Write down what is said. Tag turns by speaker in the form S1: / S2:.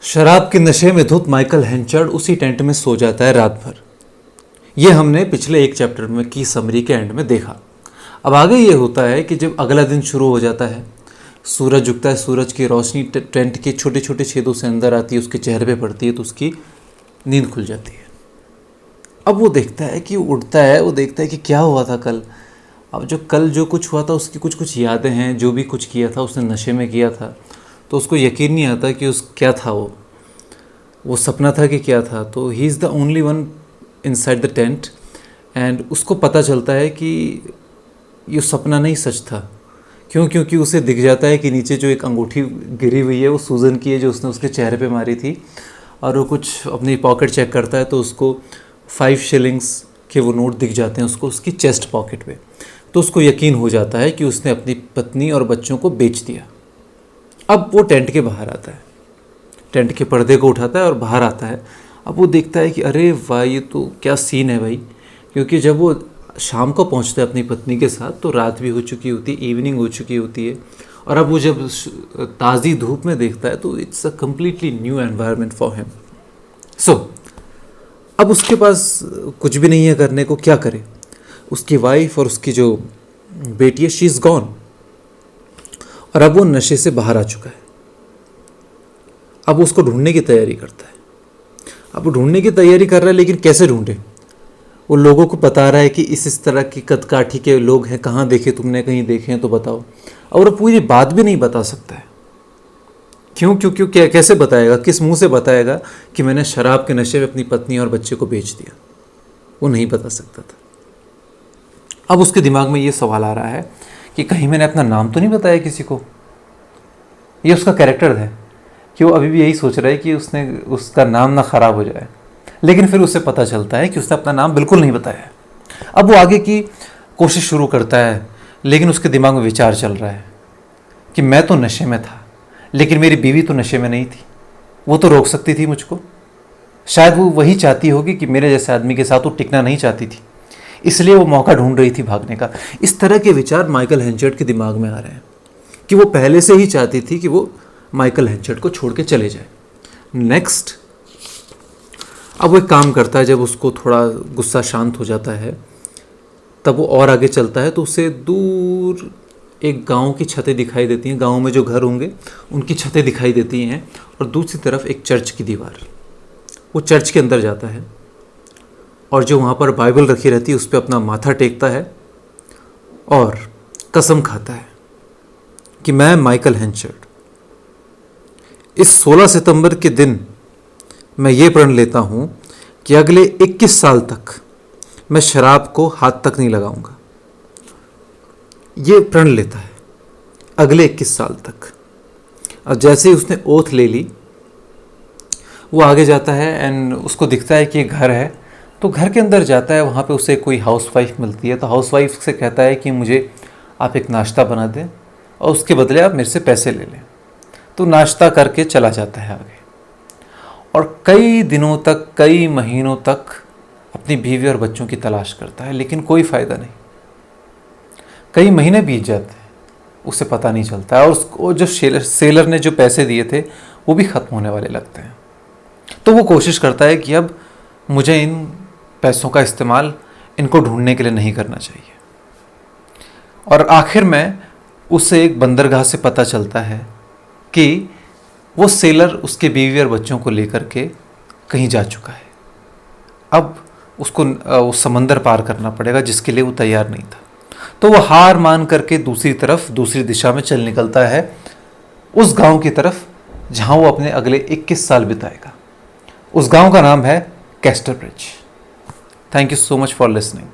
S1: शराब के नशे में धुत माइकल हेंचर्ड उसी टेंट में सो जाता है रात भर। ये हमने पिछले एक चैप्टर में की समरी के एंड में देखा। अब आगे ये होता है कि जब अगला दिन शुरू हो जाता है, सूरज उगता है, सूरज की रोशनी टेंट के छोटे छोटे छेदों से अंदर आती है, उसके चेहरे पे पड़ती है तो उसकी नींद खुल जाती है। अब वो देखता है कि उठता है, वो देखता है कि क्या हुआ था कल। अब कल जो कुछ हुआ था उसकी कुछ कुछ यादें हैं, जो भी कुछ किया था उसने नशे में किया था, तो उसको यकीन नहीं आता कि उस क्या था, वो सपना था कि क्या था। तो he is the only one inside the tent and उसको पता चलता है कि ये सपना नहीं सच था। क्यों? क्योंकि उसे दिख जाता है कि नीचे जो एक अंगूठी गिरी हुई है वो सूजन की है, जो उसने उसके चेहरे पे मारी थी। और वो कुछ अपनी पॉकेट चेक करता है तो उसको 5 शिलिंग्स के वो नोट दिख जाते हैं उसको उसकी चेस्ट पॉकेट पे। तो उसको यकीन हो जाता है कि उसने अपनी पत्नी और बच्चों को बेच दिया। अब वो टेंट के बाहर आता है, टेंट के पर्दे को उठाता है और बाहर आता है। अब वो देखता है कि अरे वाह, ये तो क्या सीन है भाई। क्योंकि जब वो शाम को पहुंचता है अपनी पत्नी के साथ तो रात भी हो चुकी होती है, इवनिंग हो चुकी होती है। और अब वो जब ताज़ी धूप में देखता है तो it's a completely new environment for him. So अब उसके पास कुछ भी नहीं है करने को, क्या करे। उसकी वाइफ और उसकी जो बेटी है, शी इज़ गॉन। और अब वो नशे से बाहर आ चुका है। अब उसको ढूंढने की तैयारी करता है। अब वो ढूंढने की तैयारी कर रहा है, लेकिन कैसे ढूंढे। वो लोगों को बता रहा है कि इस तरह की कदकाठी के लोग हैं, कहाँ देखे तुमने, कहीं देखे हैं तो बताओ। और वो पूरी बात भी नहीं बता सकता है। क्यों क्यों क्यों क्या, कैसे बताएगा, किस मुंह से बताएगा कि मैंने शराब के नशे में अपनी पत्नी और बच्चे को बेच दिया। वो नहीं बता सकता था। अब उसके दिमाग में ये सवाल आ रहा है कि कहीं मैंने अपना नाम तो नहीं बताया किसी को। ये उसका कैरेक्टर है कि वो अभी भी यही सोच रहा है कि उसका नाम ना ख़राब हो जाए। लेकिन फिर उसे पता चलता है कि उसने अपना नाम बिल्कुल नहीं बताया। अब वो आगे की कोशिश शुरू करता है, लेकिन उसके दिमाग में विचार चल रहा है कि मैं तो नशे में था, लेकिन मेरी बीवी तो नशे में नहीं थी। वो तो रोक सकती थी मुझको। शायद वो वही चाहती होगी कि मेरे जैसे आदमी के साथ वो टिकना नहीं चाहती थी, इसलिए वो मौका ढूंढ रही थी भागने का। इस तरह के विचार माइकल हेंचर्ड के दिमाग में आ रहे हैं कि वो पहले से ही चाहती थी कि वो माइकल हेंचर्ड को छोड़ के चले जाए। नेक्स्ट, अब वो एक काम करता है, जब उसको थोड़ा गुस्सा शांत हो जाता है तब वो और आगे चलता है तो उसे दूर एक गांव की छतें दिखाई देती हैं। गांव में जो घर होंगे उनकी छतें दिखाई देती हैं और दूसरी तरफ एक चर्च की दीवार। वो चर्च के अंदर जाता है और जो वहाँ पर बाइबल रखी रहती है उस पर अपना माथा टेकता है और कसम खाता है कि मैं माइकल हेंचर्ड इस 16 सितंबर के दिन मैं ये प्रण लेता हूँ कि अगले 21 साल तक मैं शराब को हाथ तक नहीं लगाऊंगा। ये प्रण लेता है अगले 21 साल तक। और जैसे ही उसने ओथ ले ली, वो आगे जाता है एंड उसको दिखता है कि एक घर है, तो घर के अंदर जाता है। वहाँ पे उसे कोई हाउसवाइफ मिलती है, तो हाउसवाइफ से कहता है कि मुझे आप एक नाश्ता बना दें और उसके बदले आप मेरे से पैसे ले लें। तो नाश्ता करके चला जाता है आगे और कई दिनों तक, कई महीनों तक अपनी बीवी और बच्चों की तलाश करता है, लेकिन कोई फ़ायदा नहीं। कई महीने बीत जाते हैं, उसे पता नहीं चलता है। और उसको जो सेलर ने जो पैसे दिए थे वो भी ख़त्म होने वाले लगते हैं। तो वो कोशिश करता है कि अब मुझे इन पैसों का इस्तेमाल इनको ढूंढने के लिए नहीं करना चाहिए। और आखिर में उसे एक बंदरगाह से पता चलता है कि वो सेलर उसके बीवी और बच्चों को लेकर के कहीं जा चुका है। अब उसको उस समंदर पार करना पड़ेगा जिसके लिए वो तैयार नहीं था। तो वो हार मान करके दूसरी तरफ, दूसरी दिशा में चल निकलता है, उस गांव की तरफ जहां वो अपने अगले 21 साल बिताएगा। उस गांव का नाम है castor bridge. Thank you so much for listening.